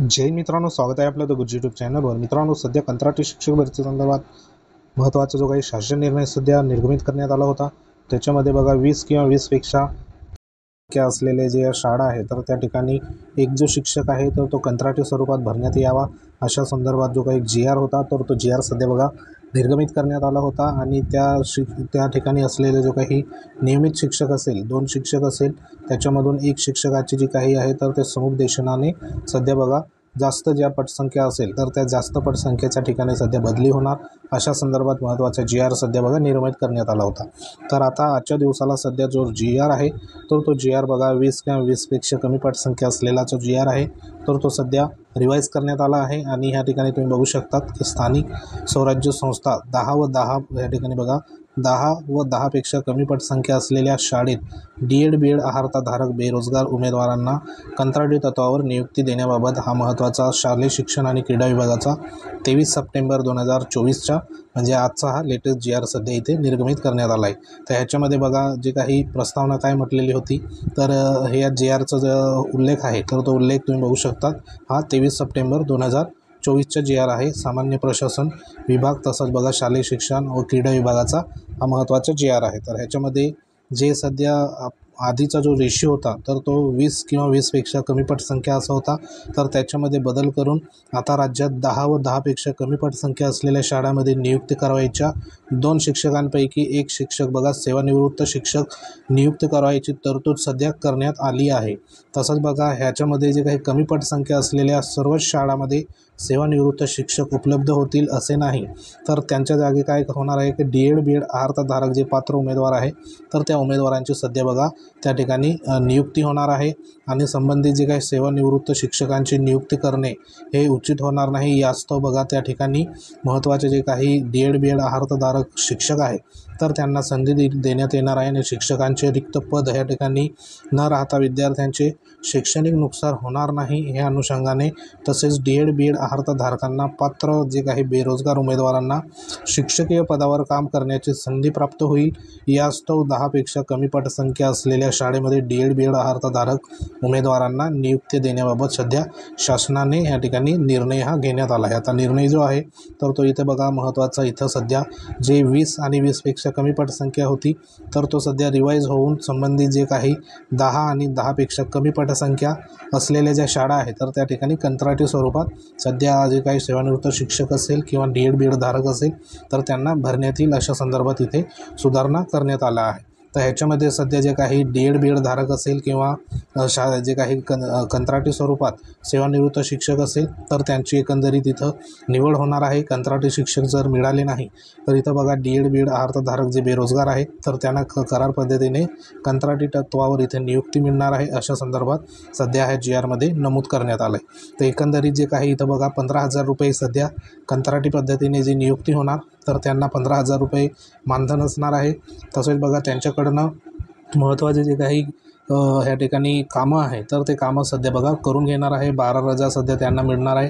जय मित्रांनो, स्वागत आहे आपलं द गुरुजी यूट्यूब चॅनलवर। मित्रांनो, सध्या कंत्राटी शिक्षक भरती संदर्भात महत्त्वाचा जो काही शासन निर्णय सध्या निर्गमित करण्यात आला होता, त्याच्यामध्ये बघा 20 किंवा 20 पेक्षा असलेले जे शाळा आहे तर त्या ठिकाणी एक जो शिक्षक आहे तर तो कंत्राटी स्वरूपात भरण्यात यावा अशा संदर्भात जो काही GR होता तर तो GR सध्या बघा निर्गमित करण्यात आला होता। आणि त्या ठिकाणी असलेले जो काही नियमित शिक्षक असेल, 2 शिक्षक असेल, त्याच्यामधून एक शिक्षकाची जी काही आहे तर ते समुपदेशनाने सध्या बघा जास्त ज्या पटसंख्या असेल तर त्या जास्त पटसंख्येच्या ठिकाणी सध्या बदली होणार अशा संदर्भात महत्त्वाचा GR सध्या बघा निर्गमित करण्यात आला होता। तर आता आजच्या दिवसाला सध्या जो GR आहे तर तो GR बघा 20 किंवा 20 पेक्षा कमी पटसंख्या असलेला जो GR आहे तर तो सध्या रिवाइज करण्यात आला आहे। आणि ह्या ठिकाणी तुम्ही बघू शकतात की स्थानिक स्वराज्य संस्था 10 व 10 या ठिकाणी बघा 10 व 10 पेक्षा कमी पटसंख्या असलेल्या शाळेत DED BED अर्हताधारक बेरोजगार उमेदवारांना कंत्राटी तत्वावर नियुक्ती देण्याबाबत हा महत्त्वाचा शालेय शिक्षण आणि क्रीडा विभागाचा 23 सप्टेंबर 2024चा म्हणजे आजचा हा लेटेस्ट GR सध्या इथे निर्गमित करण्यात आला आहे। तर ह्याच्यामध्ये बघा जे काही प्रस्तावना काय म्हटलेली होती तर हे या GRचा जो उल्लेख आहे तर तो उल्लेख तुम्ही बघू शकतात। हा 23 सप्टेंबर 2024चा GR आहे, सामान्य प्रशासन विभाग तसंच बघा शालेय शिक्षण व क्रीडा विभागाचा हा महत्त्वाचा GR आहे। तर ह्याच्यामध्ये जे सध्या आधीचा जो रेशिओ होता तर तो 20 किंवा 20 पेक्षा कमी पटसंख्या असा होता, तर त्याच्यामध्ये बदल करून आता राज्यात 10 व 10 पेक्षा कमी पटसंख्या असलेल्या शाळांमध्ये नियुक्ती करावयाच्या 2 शिक्षकांपैकी एक शिक्षक बघा सेवानिवृत्त शिक्षक नियुक्त करावयाची तरतूद सध्या करण्यात आली आहे। तसंच बघा ह्याच्यामध्ये जे काही कमी पटसंख्या असलेल्या सर्वच शाळांमध्ये सेवानिवृत्त शिक्षक उपलब्ध होतील असे नाही, तर त्यांच्या जागी काय होणार आहे की DED BED अर्हताधारक जे पात्र उमेदवार आहे तर त्या उमेदवारांची सध्या बघा त्या ठिकाणी नियुक्ती होणार आहे। आणि संबंधित जे काही सेवानिवृत्त शिक्षकांची नियुक्ती करणे हे उचित होणार नाही, यास्तव बघा त्या ठिकाणी महत्त्वाचे जे काही DED BED अर्हताधारक शिक्षक आहे तर त्यांना संधी देण्यात येणार आहे। आणि शिक्षकांचे रिक्त पद या ठिकाणी न राहता विद्यार्थ्यांचे शैक्षणिक नुकसान होणार नाही या अनुषंगाने, तसेच DED BED अर्हताधारकांना पात्र जे काही बेरोजगार उमेदवारांना शिक्षकीय पदावर काम करण्याची संधी प्राप्त होईल, यास्तव 10 पेक्षा कमी पटसंख्या असलेल्या शाळेमध्ये DED BED अर्हताधारक उमेदवारांना नियुक्ती देण्याबाबत सध्या शासनाने या ठिकाणी निर्णय हा घेण्यात आला आहे। आता निर्णय जो आहे तर तो इथे बघा महत्त्वाचा, इथं सध्या जे 20 आणि 20 पेक्षा कमी पटसंख्या होती तर तो सध्या रिवाइज होऊन संबंधित जे काही 10 आणि 10 पेक्षा कमी पटसंख्या असलेल्या ज्या शाळा आहेत तर त्या ठिकाणी कंत्राटी स्वरूपात सध्या जे काही सेवानिवृत्त शिक्षक असेल किंवा DED BED धारक असेल तर त्यांना भरण्यात येईल अशा संदर्भात इथे सुधारणा करण्यात आल्या आहे। तर ह्याच्यामध्ये सध्या जे काही DED BED धारक असेल किंवा जे काही कंत्राटी स्वरूपात सेवानिवृत्त शिक्षक असेल तर त्यांची एकंदरीत इथं निवड होणार आहे। कंत्राटी शिक्षक जर मिळाले नाही तर इथं बघा DED BED अर्हताधारक जे बेरोजगार आहेत तर त्यांना करार पद्धतीने कंत्राटी तत्वावर इथे नियुक्ती मिळणार आहे अशा संदर्भात सध्या ह्या GR मध्ये नमूद करण्यात आलं आहे। तर एकंदरीत जे काही इथं बघा 15,000 रुपये सध्या कंत्राटी पद्धतीने जी नियुक्ती होणार तर त्यांना 15,000 रुपये मानधन असणार आहे। तसेच बघा त्यांच्याकडनं महत्त्वाचे जे काही ह्या ठिकाणी कामं आहे तर ते कामं सध्या बघा करून घेणार आहे। 12 रजा सध्या त्यांना मिळणार आहे,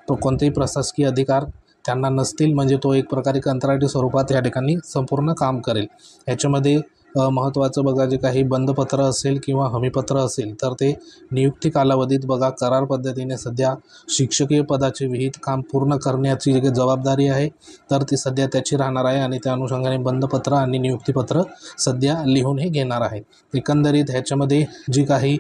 तो कोणतेही प्रशासकीय अधिकार त्यांना नसतील, म्हणजे तो एक प्रकारे कंत्राटी स्वरूपात या ठिकाणी संपूर्ण काम करेल। ह्याच्यामध्ये महत्त्वाचं बघा जे काही बंधपत्र असेल किंवा हमीपत्र असेल तर ते नियुक्ती कालावधीत बघा करार पद्धतीने सध्या शिक्षकीय पदाचे विहित काम पूर्ण करण्याची जी जबाबदारी आहे तर ती सध्या त्याची राहणार आहे। आणि त्या अनुषंगाने बंधपत्र आणि नियुक्तीपत्र सध्या लिहून हे घेणार आहे। एकंदरीत ह्याच्यामध्ये जी काही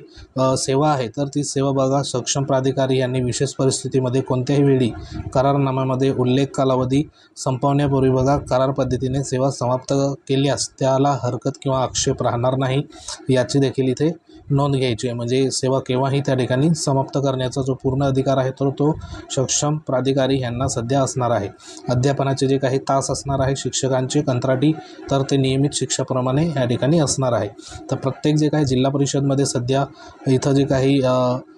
सेवा आहे तर ती सेवा बघा सक्षम प्राधिकारी यांनी विशेष परिस्थितीमध्ये कोणत्याही वेळी करारनाम्यामध्ये उल्लेख कालावधी संपवण्यापूर्वी बघा करार पद्धतीने सेवा समाप्त केल्यास त्याला हरकत किंवा आक्षेप राहणार नाही याची देखील इथे नोंद घ्यायची आहे। म्हणजे सेवा केव्हाही त्या ठिकाणी समाप्त करण्याचा जो पूर्ण अधिकार आहे तर तो सक्षम प्राधिकारी यांना सध्या असणार आहे। अध्यापनाचे जे काही तास असणार आहे शिक्षकांचे कंत्राटी तर ते नियमित शिक्षाप्रमाणे या ठिकाणी असणार आहे। तर प्रत्येक जे काही जिल्हा परिषदमध्ये सध्या इथं जे काही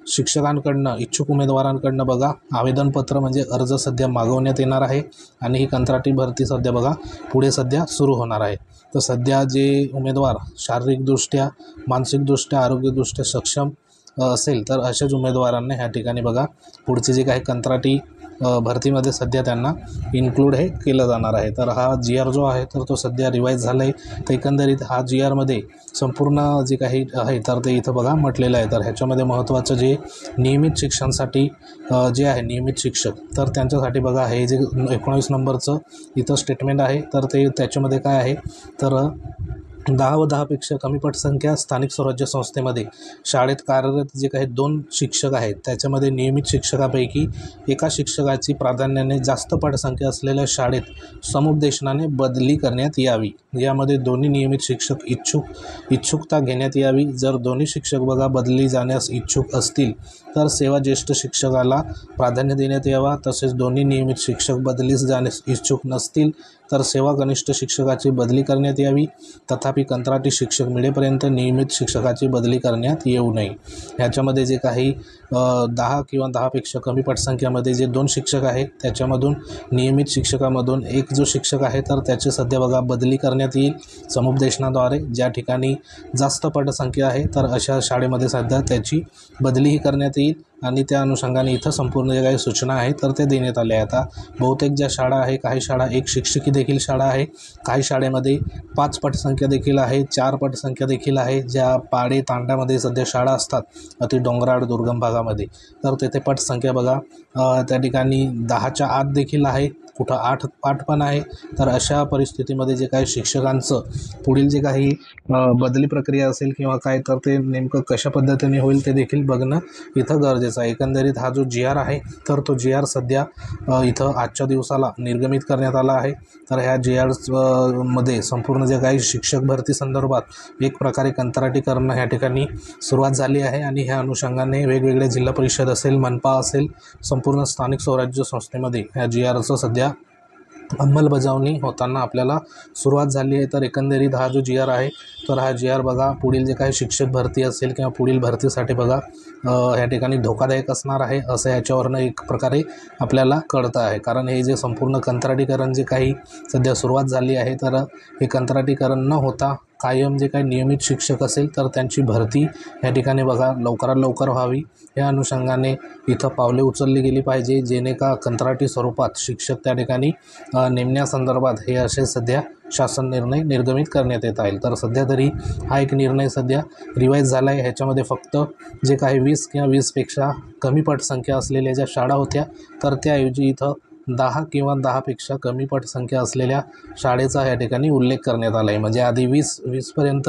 शिक्षकांकडनं इच्छुक उमेदवारांकडनं बघा आवेदनपत्र म्हणजे अर्ज सध्या मागवण्यात येणार आहे। आणि ही कंत्राटी भरती सध्या बघा पुढे सध्या सुरू होणार आहे। तर सध्या जे उमेदवार शारीरिकदृष्ट्या मानसिकदृष्ट्या आरोग्यदृष्ट्या सक्षम असेल तर अशाच उमेदवारांना ह्या ठिकाणी बघा पुढचे जे काही कंत्राटी भरतीमध्ये सध्या त्यांना इन्क्लूड हे केलं जाणार आहे। तर हा GR जो आहे तर तो सध्या रिवाईज झाला आहे। तर एकंदरीत हा GRमध्ये संपूर्ण जे काही आहे तर ते इथं बघा म्हटलेलं आहे। तर ह्याच्यामध्ये महत्त्वाचं जे नियमित शिक्षणासाठी जे आहे नियमित शिक्षक तर त्यांच्यासाठी बघा हे जे 19 नंबरचं इथं स्टेटमेंट आहे तर ते त्याच्यामध्ये काय आहे तर 10 व 10 पेक्षा कमी पटसंख्या स्थानिक स्वराज्य संस्थेमध्ये शाळेत कार्यरत जे काही 2 शिक्षक आहेत त्याच्यामध्ये नियमित शिक्षकापैकी एका शिक्षकाची प्राधान्याने जास्त पटसंख्या असलेल्या शाळेत समुपदेशनाने बदली करण्यात यावी। यामध्ये दोन्ही नियमित शिक्षक इच्छुकता घेण्यात यावी। जर दोन्ही शिक्षक बघा बदली जाण्यास इच्छुक असतील तर सेवा ज्येष्ठ शिक्षकाला प्राधान्य देण्यात यावा। तसेच दोन्ही नियमित शिक्षक बदलीस जाण्यास इच्छुक नसतील तर सेवा कनिष्ठ शिक्षकाची बदली करण्यात यावी। तथापि कंत्राटी शिक्षक मिळेपर्यंत नियमित शिक्षकाची बदली करण्यात येऊ नये। ह्याच्यामध्ये जे काही 10 किंवा 10पेक्षा कमी पटसंख्यामध्ये जे 2 शिक्षक आहेत त्याच्यामधून नियमित शिक्षकामधून एक जो शिक्षक आहे तर त्याची सध्या बघा बदली करण्यात येईल समुपदेशनाद्वारे। ज्या ठिकाणी जास्त पटसंख्या आहे तर अशा शाळेमध्ये सध्या त्याची बदलीही करण्यात येईल आणि त्या अनुषंगाने इथं संपूर्ण जे काही सूचना आहेत तर ते देण्यात आल्या आहेत। आता बहुतेक ज्या शाळा आहे काही शाळा 1 शिक्षकी देखील शाळा आहे, काही शाळेमध्ये 5 पटसंख्या देखील आहे, 4 पटसंख्या देखील आहे। ज्या पाडे तांड्यामध्ये सध्या शाळा असतात अति डोंगराळ दुर्गम भागामध्ये तर तेथे पटसंख्या बघा त्या ठिकाणी 10च्या आत देखील आहे, कुठं 8 पण आहे। तर अशा परिस्थितीमध्ये जे काही शिक्षकांचं पुढील जे काही बदली प्रक्रिया असेल किंवा काय तर ते नेमकं कशा पद्धतीने होईल ते देखील बघणं इथं गरजेचं आहे। एकंदरीत हा जो GR आहे तर तो GR सध्या इथं आजच्या दिवसाला निर्गमित करण्यात आला आहे। तर ह्या GR मध्ये संपूर्ण जे काही शिक्षक भरती संदर्भात एक प्रकारे कंत्राटीकरण ह्या ठिकाणी सुरुवात झाली आहे आणि ह्या अनुषंगाने वेगवेगळे जिल्हा परिषद असेल, मनपा असेल, संपूर्ण स्थानिक स्वराज्य संस्थेमध्ये ह्या GRचं सध्या अंमलबजावणी होताना आपल्याला सुरुवात झाली आहे। तर एकंदरीत हा जो GR आहे तर हा GR बघा पुढील जे काही शिक्षक भरती असेल किंवा पुढील भरतीसाठी बघा ह्या ठिकाणी धोकादायक असणार आहे असं याच्यावरनं एक प्रकारे आपल्याला कळतं आहे। कारण हे जे संपूर्ण कंत्राटीकरण जे काही सध्या सुरुवात झाली आहे तर हे कंत्राटीकरण न होता कायम जे काही नियमित शिक्षक असेल तर त्यांची भरती या ठिकाणी बघा लवकरात लवकर व्हावी या अनुषंगाने इथं पावले उचलली गेली पाहिजे, जेणे का कंत्राटी स्वरूपात शिक्षक त्या ठिकाणी नेमण्यासंदर्भात हे असे सध्या शासन निर्णय निर्गमित करण्यात येत आहे। तर सध्या तरी हा एक निर्णय सध्या रिवाईज झाला आहे। ह्याच्यामध्ये फक्त जे काही 20 किंवा 20पेक्षा कमी पटसंख्या असलेल्या ज्या शाळा होत्या तर त्याऐवजी इथं 10 किंवा 10पेक्षा कमी पटसंख्या असलेल्या शाळेचा या ठिकाणी उल्लेख करण्यात आला आहे। म्हणजे आधी 20पर्यंत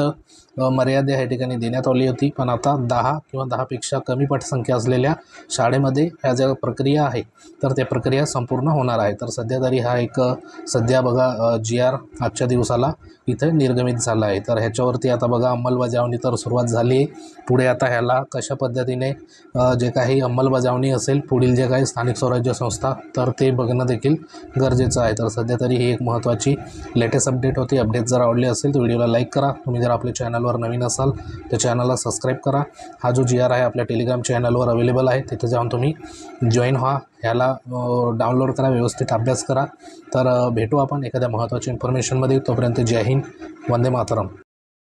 मर्यादा या ठिकाणी देण्यात आली होती, पण आता 10 किंवा 10पेक्षा कमी पटसंख्या असलेल्या शाळेमध्ये ह्या ज्या प्रक्रिया आहे तर त्या प्रक्रिया संपूर्ण होणार आहे। तर सध्या तरी हा एक सध्या बघा GR आजच्या दिवसाला इथे निर्गमित झाला आहे। तर ह्याच्यावरती आता बघा अंमलबजावणी तर सुरुवात झाली आहे। पुढे आता ह्याला कशा पद्धतीने जे काही अंमलबजावणी असेल पुढील जे काही स्थानिक स्वराज्य संस्था तर ते बघणं देखील गरजेचं आहे। तर सध्या तरी ही एक महत्त्वाची लेटेस्ट अपडेट होती। अपडेट जर आवडली असेल तर व्हिडिओला लाईक करा। तुम्ही जर आपल्या चॅनलवर नवीन असाल तर चॅनलला सबस्क्राईब करा। हा जो GR आहे आपल्या टेलिग्राम चॅनलवर अवेलेबल आहे, तिथे जाऊन तुम्ही जॉईन व्हा, ह्याला डाउनलोड करा, व्यवस्थित अभ्यास करा। तर भेटू आपण एखाद्या महत्त्वाच्या इन्फॉर्मेशनमध्ये। तोपर्यंत जय हिंद, वंदे मातरम।